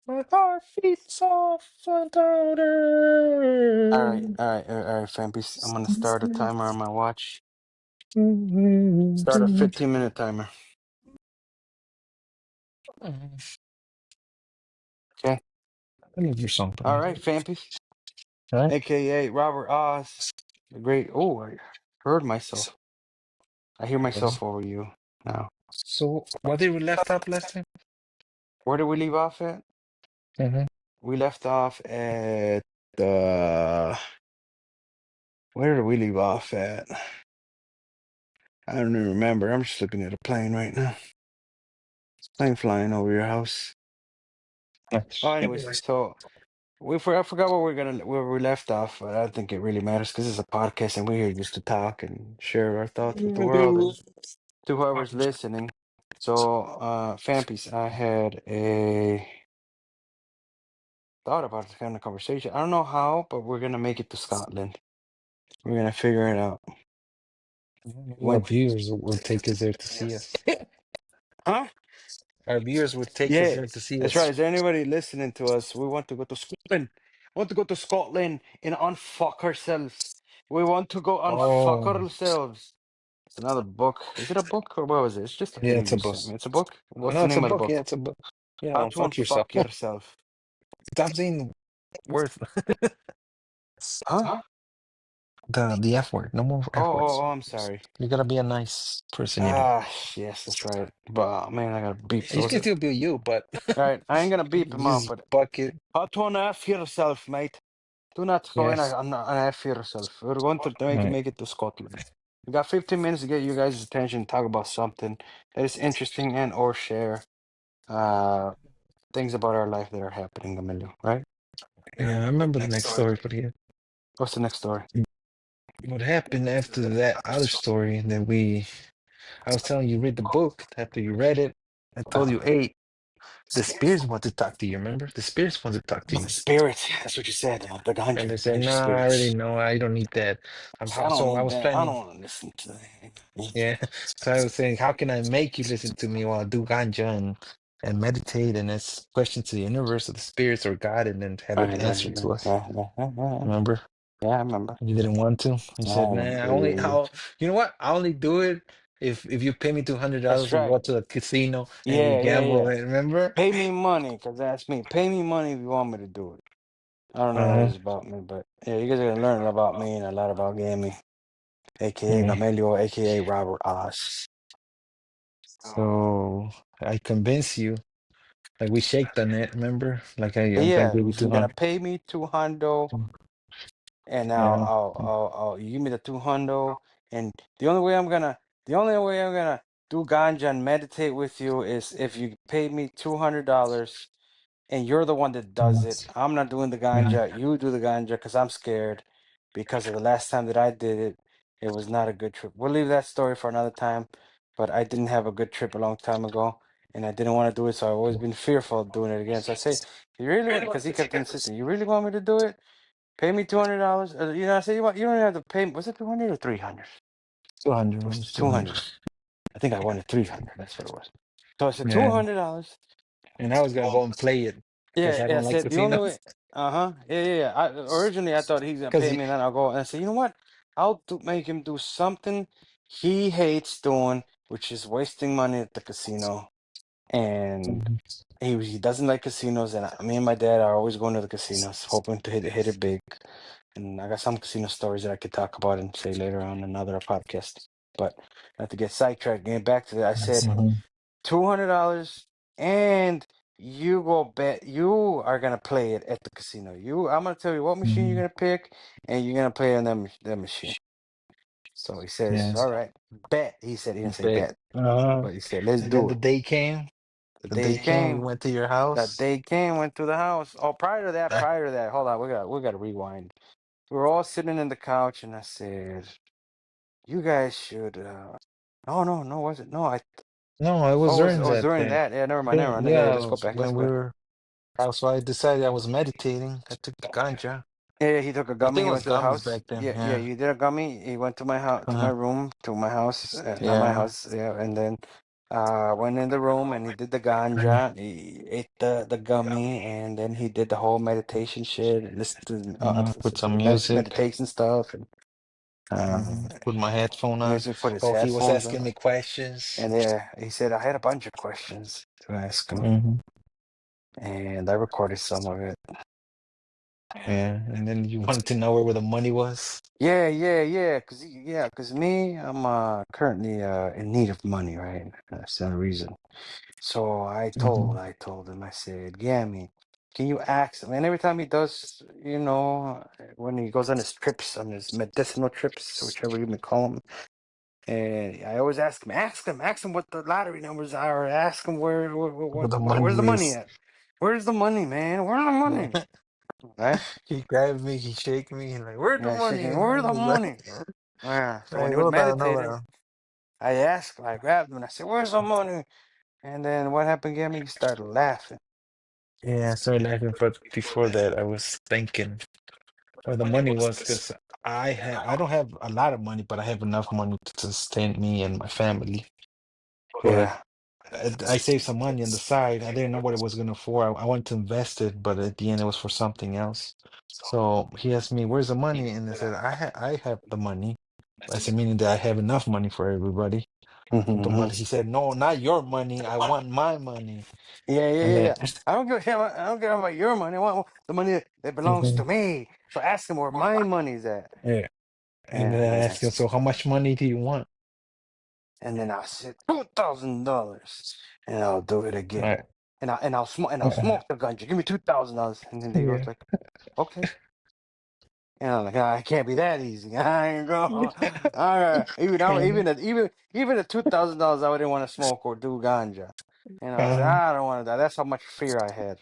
My heart beats off without All right, her. all right, all right, Fampies. I'm gonna start a timer on my watch. Start a 15-minute timer. Okay. I love your song, All buddy. right, Fampies. All right. AKA Robert Oz, the great. Oh, I heard myself. I hear myself over you now. So, what did we left up last time? Where did we leave off at? Mm-hmm. We left off at the. Where did we leave off at? I don't even remember. I'm just looking at a plane right now. Plane flying over your house. Oh, anyways, so I forgot where we left off, but I don't think it really matters because it's a podcast and we're here just to talk and share our thoughts with the world and to whoever's listening. So, Fampies, I had a thought about this kind of conversation. I don't know how, but we're gonna make it to Scotland. We're gonna figure it out. Our When, viewers will take us there to see us. huh? Our viewers would take us Yeah, there to see that's right. us. Is there anybody listening to us? We want to go to Scotland. We want to go to Scotland and unfuck ourselves. We want to go unfuck Oh, ourselves. It's another book. Is it a book or what was it? It's just a yeah, thing you it's a just book. sent me. It's a book? Oh, What's no, the it's a name of the book. Yeah, book? it's a book. Yeah, How don't to fuck yourself. unfuck yourself. Stop saying worth Huh? the F word. No more Oh, F oh, words. oh, I'm sorry. You gotta be a nice person, you know. Ah, yes, that's right. But man, I gotta beep You those. can All still be you, but right, I ain't gonna beep him out, use but bucket. how to unf yourself, mate. Do not go in Yes. and unf yourself. We're going to All right. make it to Scotland. We got 15 minutes to get you guys' attention, talk about something that is interesting and or share things about our life that are happening, Emilio, right? Yeah, I remember the next story, but yeah. What's the next story? What happened after that other story that I was telling you, read the book. After you read it, I told you, hey, the spirits want to talk to you, remember? The spirits want to talk to The you. spirits. That's what you said. The And ganja. they said, Ganja nah, I already spirits. know. I don't need that. I don't So I need was that. I planning. don't want to listen to that. Yeah. So I was saying, how can I make you listen to me while I do ganja and meditate and ask questions to the universe or the spirits or God and then have it Right, answered to us? right. Remember? Yeah, I remember. You didn't want to. You I said, nah, remember. Yeah. you know what? I only do it if you pay me That's $200 to right. go to the casino and we gamble. Yeah. Remember? Pay me money, because that's me. Pay me money if you want me to do it. I don't know what it Uh-huh. is about me, but yeah, you guys are gonna learn about me and a lot about gaming, aka Yeah. Gamelio, aka Robert Oz. So I convince you. Like we shaked on it, remember? I Yeah, gave you you're gonna 200. pay me 200, and now Yeah. you give me the 200, and the only way I'm gonna do ganja and meditate with you is if you pay me $200 and you're the one that does it. I'm not doing the ganja. You do the ganja because I'm scared because of the last time that I did it. It was not a good trip. We'll leave that story for another time, but I didn't have a good trip a long time ago, and I didn't want to do it, so I've always been fearful of doing it again. So I say, you really want? Because he kept insisting, you really want me to do it? Pay me $200. You know, I said, you don't have to pay. Was it 200 or 300? 200. It It was was 200. 200. I think I wanted 300. That's what it was. So I said Yeah. $200. And I was gonna go and play it because Yeah, I yeah. I don't like said the only casinos. way. Uh-huh. Yeah. Originally I thought he's gonna Because pay me, and then I'll go. And I said, you know what? Make him do something he hates doing, which is wasting money at the casino. And he doesn't like casinos. And me and my dad are always going to the casinos, hoping to hit it big. And I got some casino stories that I could talk about and say later on another podcast. But not to get sidetracked. Getting back to that, I said. Mhm. $200 and you go bet you are gonna play it at the casino. I'm gonna tell you what machine you're Mhm. gonna pick, and you're gonna play on that machine. So he says, Yeah. "All right, bet." He said he didn't say But, bet, uh, but he said, "Let's and then do the it." day came. The The day day came. We came. went to your That house. day came. Went to the house. Oh, Ah, prior to that, hold on. We got to rewind. We were all sitting in the couch, and I said, "You guys should." Oh no, was it? No, no, it was Oh, during it was that during thing. that. Yeah, never mind, never mind. Yeah, Yeah, it let's go was back. Let's when go we back. were. That's why I decided I was meditating. I took the ganja. Yeah, he took a I gummy. think it He was went to the gummies house. back then. Yeah, Yeah. you did a gummy. He went to my house, to my room, to my house, not my Yeah. house. Yeah, and then Went in the room and he did the Mm. ganja. He ate the gummy, and then he did the whole meditation shit. And listened to Put to some the music. meditation stuff, and uh, Put my headphone on. music. Put his Oh, he was headphones asking on, me questions. and he said I had a bunch of questions to ask him, Hmm. and I recorded some of it. Yeah, and then you wanted to know where the money was. Yeah. Cause me, I'm currently in need of money, right? That's the reason. So Hmm. I told him, I said, Gammy, can you ask him? And every time he does, when he goes on his trips, on his medicinal trips, whichever you may call them, and I always ask him what the lottery numbers are, or ask him Where the where's the money money is. at? Where's the money, man? Where's the money? Right? He grabbed me, he shake me, and like, where's the Yeah, money? shaking, And I where's the was like, money? Yeah. So when like, he was hold meditating, on. I asked him, I grabbed him, and I said, where's the money? And then what happened, Gammy? He started laughing. Yeah, I started laughing, but before that, I was thinking where the money was because I don't have a lot of money, but I have enough money to sustain me and my family. But Yeah. I saved some money on the side. I didn't know what it was gonna for. I wanted to invest it, but at the end, it was for something else. So he asked me, "Where's the money?" And I said, I have the money." I said, meaning that I have enough money for everybody. Hmm. But he said, "No, not your money. I want my money." And Yeah. then, I don't give a shit. I don't care about your money. I want the money that belongs to Mhm. me. So ask him where my money's at. Yeah. And then And I then asked him, "So how much money do you want?" I said $2,000, and I'll do it All again. right. And I'll smoke the ganja. Give me $2,000. And then they goes Yeah. like, okay. And I'm like, "Ah, it can't be that easy. I ain't going. All right. And, Even at $2,000, I wouldn't want to smoke or do ganja. I said, uh, I don't want to die. That's how much fear I had.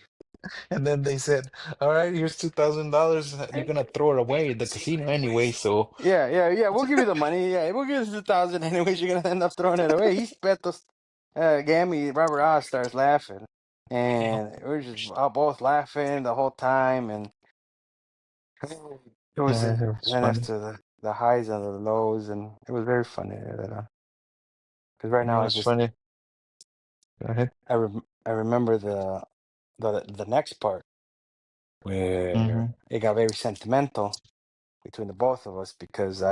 and then they said, "All right, here's $2,000. You're gonna throw it away at the casino anyway, so." Yeah. We'll give you the money. Yeah, we'll give you 2,000 anyways. You're gonna end up throwing it away. He spent the Gammy. Robert Oz starts laughing, and we were just both laughing the whole time. And it was Yeah, it was then funny. after the highs and the lows, and it was very funny. Because right It now was funny. Go ahead. I remember the next part where Mm-hmm. it got very sentimental between the both of us because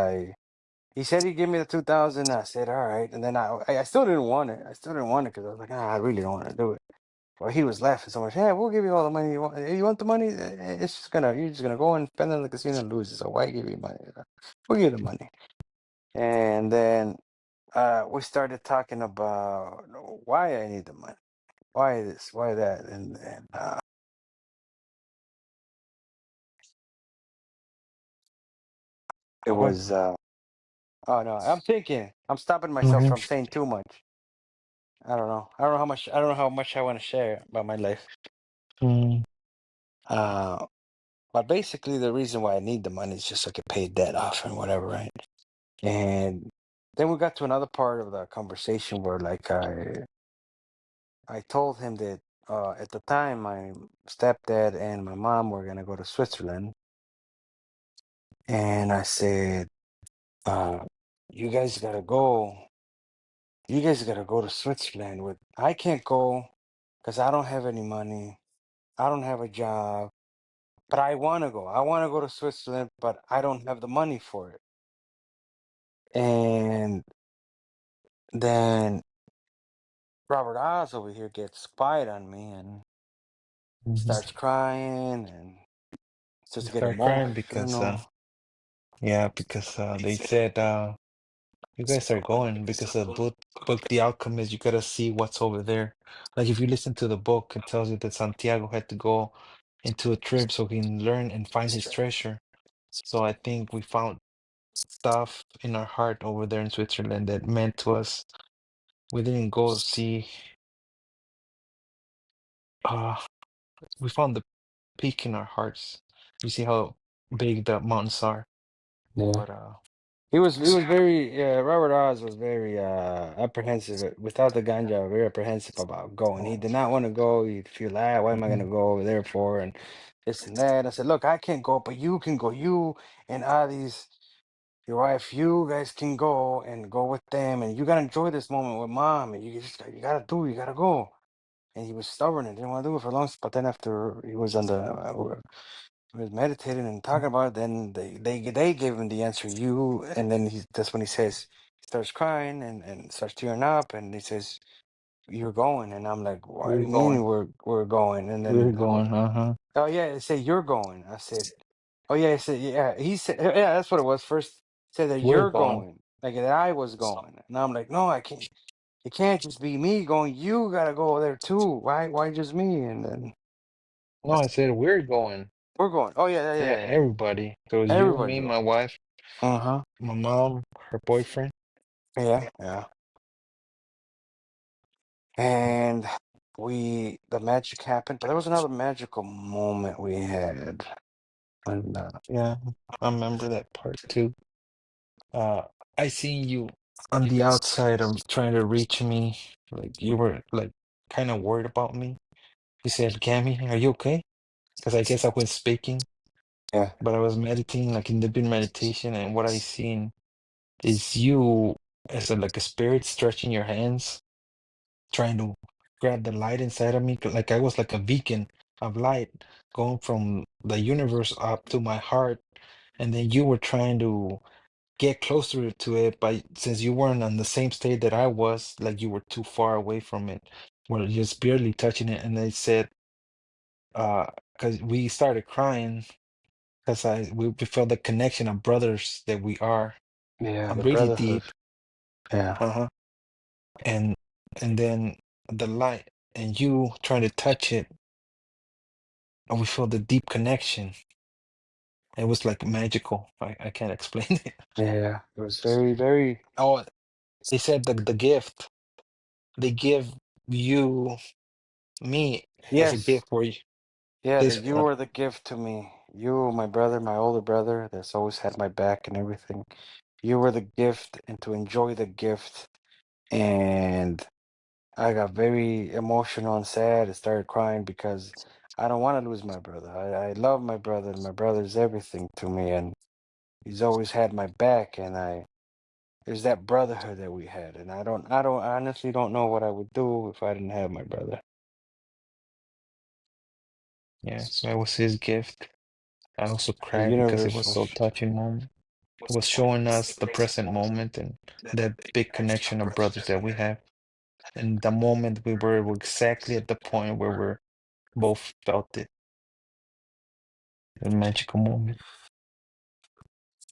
he said he'd give me the 2,000. I said, all right. And then I still didn't want it. I still didn't want it because I was like, I really don't want to do it. Well, he was laughing so much. Yeah, we'll give you all the money you want. You want the money? You're just gonna go and spend it in the casino and lose it. So why give you money? We'll give you the money. And then we started talking about why I need the money. Why this? Why that? And it What? was oh no, I'm thinking. I'm stopping myself Mm-hmm. from saying too much. I don't know. I don't know how much I want to share about my life. Mm-hmm. Uh, but basically, the reason why I need the money is just so I can pay debt off and whatever, right? And then we got to another part of the conversation where, like, I told him that at the time my stepdad and my mom were gonna go to Switzerland, and I said, uh, "You guys gotta go. You guys gotta go to Switzerland with. I can't go because I don't have any money. I don't have a job." But I want to go. I want to go to Switzerland, but I don't have the money for it. And then Robert Oz over here gets quiet on me and Mm-hmm. starts crying and starts You to get start crying because emotional. yeah, because they said you guys are going because the book The Alchemist, you gotta see what's over there. Like if you listen to the book, it tells you that Santiago had to go into a trip so he can learn and find his treasure. So I think we found stuff in our heart over there in Switzerland that meant to us. We didn't go see uh we found the peak in our hearts. You see how big the mountains are. Yeah. But He was very Robert Oz was very apprehensive without the ganja, very apprehensive about going. He oh, did not want to go. He'd feel like, what am I gonna mhm, go over there for? And this and that. I said, look, I can't go, but you can go. You and Adi's. your wife, you guys can go and go with them, and you gotta enjoy this moment with mom, and you gotta you gotta go. And he was stubborn and didn't want to do it for long. But then after he was on the he was meditating and talking about it, then they gave him the answer, you, and then that's when he says he starts crying and starts tearing up, and he says, "You're going," and I'm like, "What do We're you mean going. we're going?" And We're then going. Uh-huh. oh yeah, it said you're going. I said, oh yeah, I said yeah. He said yeah, that's what it was. First said that We're you're going. going, like that I was going, and I'm like, no, I can't. It can't just be me going. You gotta go there too. Why just me? And then No, I said we're going. we're going. Oh yeah, yeah, Yeah, yeah, yeah. everybody. So it was you, Everybody me, go. my wife, Uh-huh. my mom, her boyfriend. Yeah, yeah. And the magic happened, but there was another magical moment we had. And Yeah, I remember that part too. Uh, I seen you on the outside of trying to reach me. Like you were like kind of worried about me. You said, "Cammy, are you okay?" Because I guess I was speaking, yeah, but I was meditating, like in deep meditation, and what I seen is you as like a spirit stretching your hands, trying to grab the light inside of me, like I was like a beacon of light going from the universe up to my heart, and then you were trying to get closer to it, but since you weren't on the same state that I was, like you were too far away from it, were just barely touching it, and they said, because we started crying because we felt the connection of brothers that we are, yeah. The really brotherhood. deep. Yeah, Uh-huh. And and then the light and you trying to touch it, and we felt the deep connection. It was like magical. I can't explain it. yeah. It was very, very. Oh, they said the gift they give you me as a Yes, gift for you. yeah. That This you were the gift to me. You, my brother, my older brother, that's always had my back and everything. You were the gift, and to enjoy the gift. And I got very emotional and sad and started crying because I don't want to lose my brother. I love my brother, and my brother's everything to me, and he's always had my back. And there's that brotherhood that we had, and I honestly don't know what I would do if I didn't have my brother. Yeah, so it was his gift. I also The cried because it universe was was, so touching moment. It was showing us the present moment and that big connection of brothers that we have. And the moment we were exactly at the point where we're both felt it. A magical moment.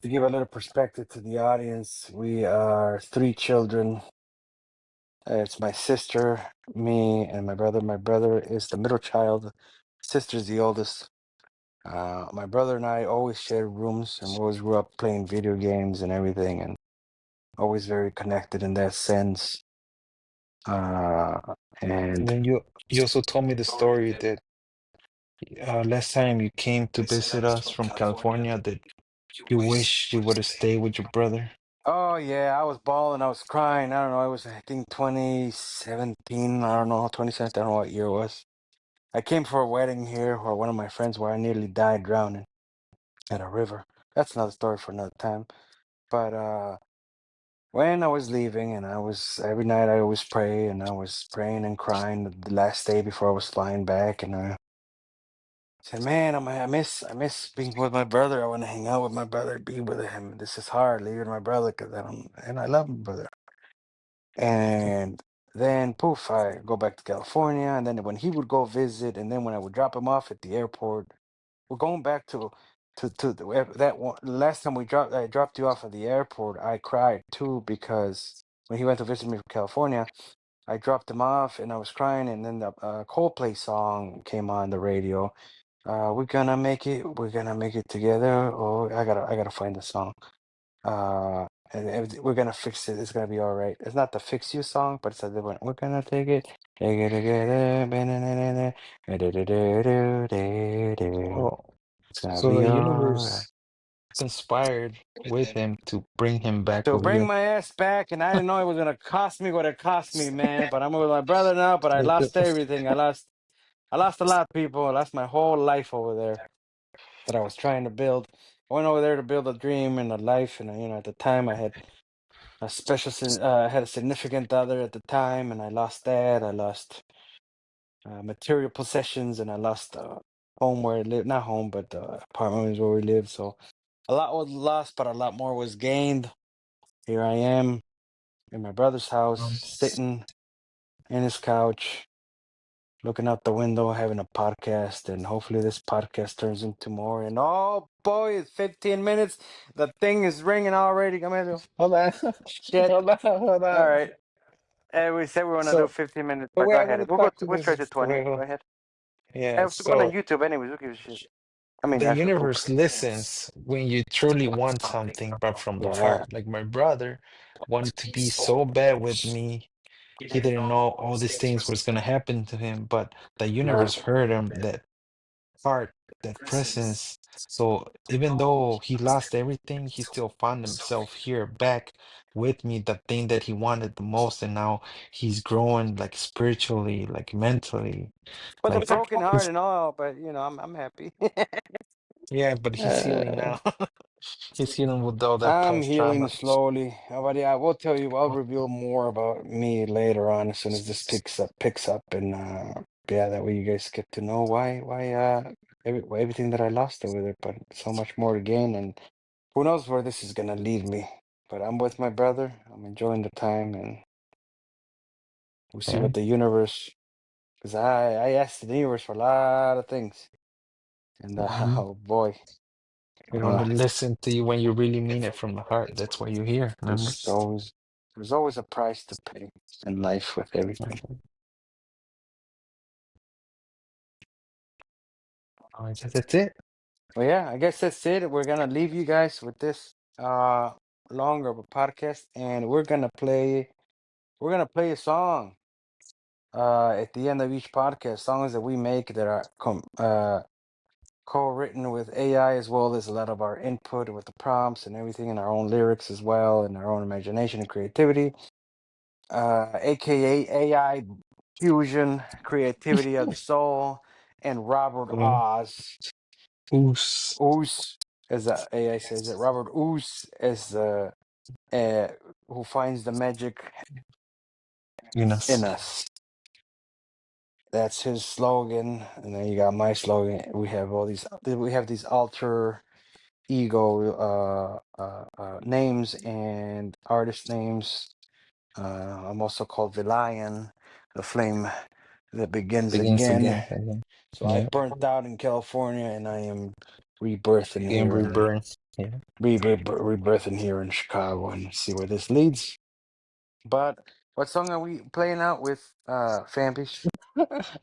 to give a little perspective to the audience. We are three children. It's my sister, me, and my brother. My brother is the middle child. Sister's the oldest. My brother and I always shared rooms, and we always grew up playing video games and everything, and always very connected in that sense. Uh, And and then you also told me the story that last time you came to visit us from California that you wish you would have stayed with your brother. oh yeah, I was bawling, I was crying. I don't know, it was I think 2017. I don't know, 2017. I don't know what year it was. I came for a wedding here where one of my friends where I nearly died drowning at a river. That's another story for another time. But when I was leaving, and I was every night I always pray, and I was praying and crying the last day before I was flying back, and I said, "Man, I miss being with my brother. I want to hang out with my brother, be with him. This is hard leaving my brother because I don't, and I love my brother." And then poof, I go back to California, and then when he would go visit, and then when I would drop him off at the airport, we're going back that one last time I dropped you off at the airport. I cried too because when he went to visit me from California, I dropped him off and I was crying, and then the Coldplay song came on the radio. We're gonna make it together. Oh, I gotta find the song. Uh, we're gonna fix it. It's gonna be all right. It's not the fix you song, but it's a different. We're gonna take it together. Oh, It's gonna so be the all right. universe conspired with him to bring him back To over bring here. my ass back, and I didn't know it was gonna cost me what it cost me, man. But I'm with my brother now. But I lost everything. I lost a lot of people. I lost my whole life over there that I was trying to build. went over there to build a dream and a life, and at the time I had had a significant other at the time, and I lost that. I lost material possessions, and I lost home where I live. Not home, but the apartment is where we live. So a lot was lost, but a lot more was gained. Here I am in my brother's house, Um, sitting in his couch, looking out the window, having a podcast, and hopefully this podcast turns into more. And oh boy, it's 15 minutes. The thing is ringing already. Come here, hold on, shit. hold All on. right. We said we want to do So, 15 minutes, the but way go I ahead. want to We'll go. talk to We'll this stretch to is the 20. way. Go ahead. Yeah. Hey, it's going on So YouTube anyways. Who gives a shit? I mean, the actually, who universe cares? listens when you truly want something, but from the Yeah. heart. Like my brother wanted to be so bad with me. He didn't know all these things was gonna happen to him, but the Yeah. universe heard him. That heart, that presence. So even though he lost everything, he still found himself here back with me, the thing that he wanted the most, and now he's growing like spiritually, like mentally, With a like broken heart he's and all, but I'm happy. yeah, but he's healing uh, now. He's healing with all that I'm past healing trauma. slowly. But yeah, I will tell you. I'll reveal more about me later on as soon as this picks up, and yeah, that way you guys get to know why everything that I lost over there, but so much more to gain, and who knows where this is gonna lead me. But I'm with my brother. I'm enjoying the time, and we'll see Yeah. what the universe. Because I asked the universe for a lot of things, and Mhm. oh boy, You know, uh, to listen to you when you really mean it from the heart. That's why you're here, remember? there's always there's always a price to pay in life with everything. Mhm. I guess that's it. Well, yeah, I guess that's it. We're gonna leave you guys with this longer of a podcast, and we're gonna play a song at the end of each podcast, songs that we make that are co-written with AI, as well as a lot of our input with the prompts and everything, and our own lyrics as well, and our own imagination and creativity, aka AI fusion, creativity of the soul, and Robert Yeah. Oz. Oos. Oz, as the AI says it, Robert Oz is the uh, who finds the magic in Venus. us. That's his slogan, and then you got my slogan. We have these alter ego names and artist names. I'm also called the Lion, the flame that begins Begins again. again. Again. So I Yeah. burnt out in California, and I am rebirthing Again, here in reborn. Yeah. rebirthing here in Chicago, and see where this leads. But what song are we playing out with, Fampish?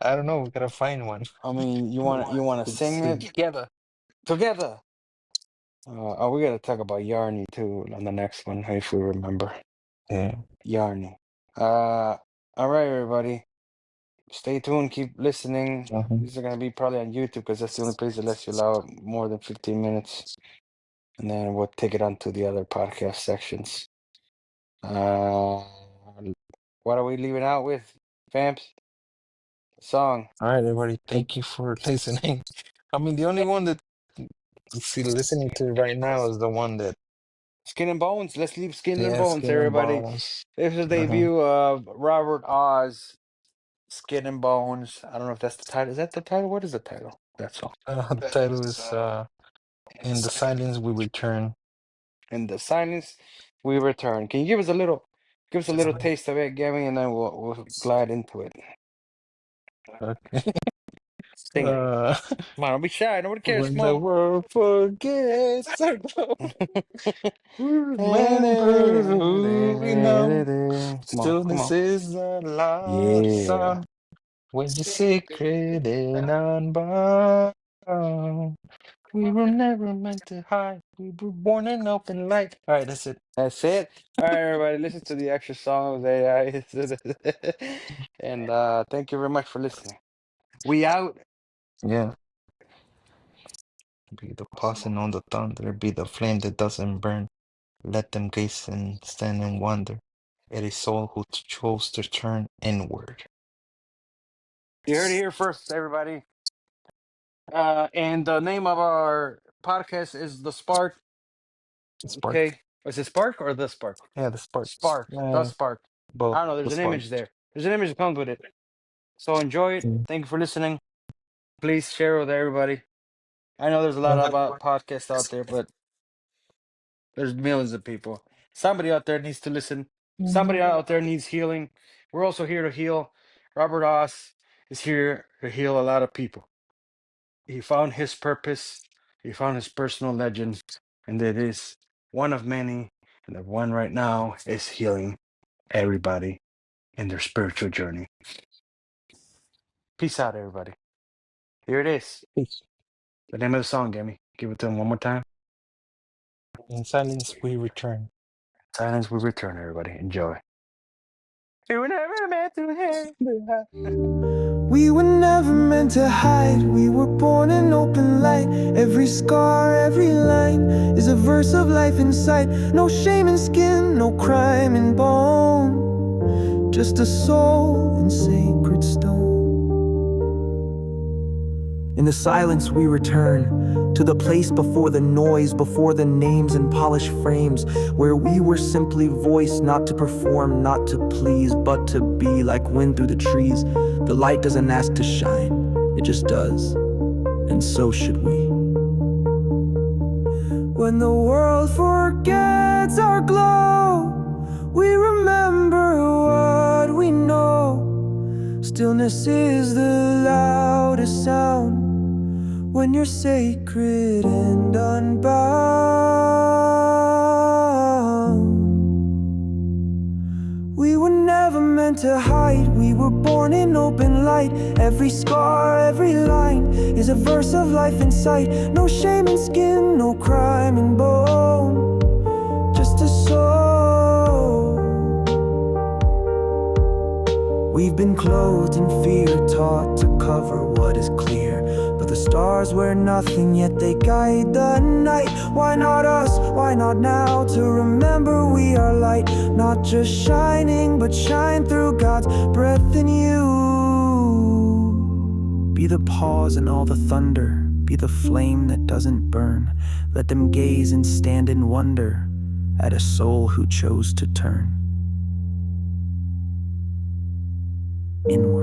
I don't know. We gotta find one. I mean, you wanna sing it Together. together? We gotta talk about Yarny too on the next one, if we remember. Yeah. Yarny. All right, everybody. Stay tuned. Keep listening. Uh-huh. These are gonna be probably on YouTube because that's the only place that lets you allow more than 15 minutes, and then we'll take it on to the other podcast sections. Uh, what are we leaving out with, Vamps? Song. All right, everybody. Thank you for listening. I mean, the only one that see listening to right now is the one that Skin and Bones. Let's leave Skin and yeah, Bones, Skin and everybody. Bones. This is the Uh-huh. debut of Robert Oz, Skin and Bones. I don't know if that's the title. Is that the title? What is the title? That song. The title is In the Silence We Return. In the silence, we return. Can you give us a little taste of it, Gabby, and then we'll glide into it. Okay. Sing it. Uh, Come on, don't be shy. Nobody cares. when Come the on. world forgets our glow, we remember who we know. Come on, come Stillness on. is a loud Yeah. sound when you're sacred and unbound. We were never meant to hide. We were born in open light. All right, that's it. That's it. All right, everybody, listen to the extra song of AI. And thank you very much for listening. We out. Yeah. Be the pausing on the thunder, be the flame that doesn't burn. Let them gaze and stand in wonder at a soul who chose to turn inward. You heard it here first, everybody. And the name of our podcast is the spark. Spark. Okay, is it spark or the spark? Yeah, the spark. Spark, the spark. Both. I don't know. The There's an spark. image there. There's an image that comes with it. So enjoy it. Mm. Thank you for listening. Please share with everybody. I know there's a lot Yeah. of podcasts out there, but there's millions of people. Somebody out there needs to listen. Somebody out there needs healing. We're also here to heal. Robert Oss is here to heal a lot of people. He found his purpose. He found his personal legend, and it is one of many. And the one right now is healing everybody in their spiritual journey. Peace out, everybody. Here it is. Peace. The name of the song, Gimme. Give it to him one more time. In silence we return. Silence we return, everybody. Enjoy. We were never meant to have. We were never meant to hide. We were born in open light. Every scar, every line is a verse of life inside. No shame in skin, no crime in bone, just a soul in sacred stone. In the silence we return to the place before the noise, before the names and polished frames, where we were simply voice, not to perform, not to please, but to be like wind through the trees. The light doesn't ask to shine, it just does, and so should we. When the world forgets our glow, we remember what we know. Stillness is the loudest sound when you're sacred and unbound. We were never meant to hide. We were born in open light. Every scar, every line is a verse of life in sight. No shame in skin, no crime in bone, just a soul. We've been clothed in fear, taught to cover what is clear. But the stars wear nothing, yet they guide the night. Why not us? Why not now? To remember we are light, not just shining, but shine through God's breath in you. Be the pause in all the thunder, be the flame that doesn't burn. Let them gaze and stand in wonder at a soul who chose to turn inward.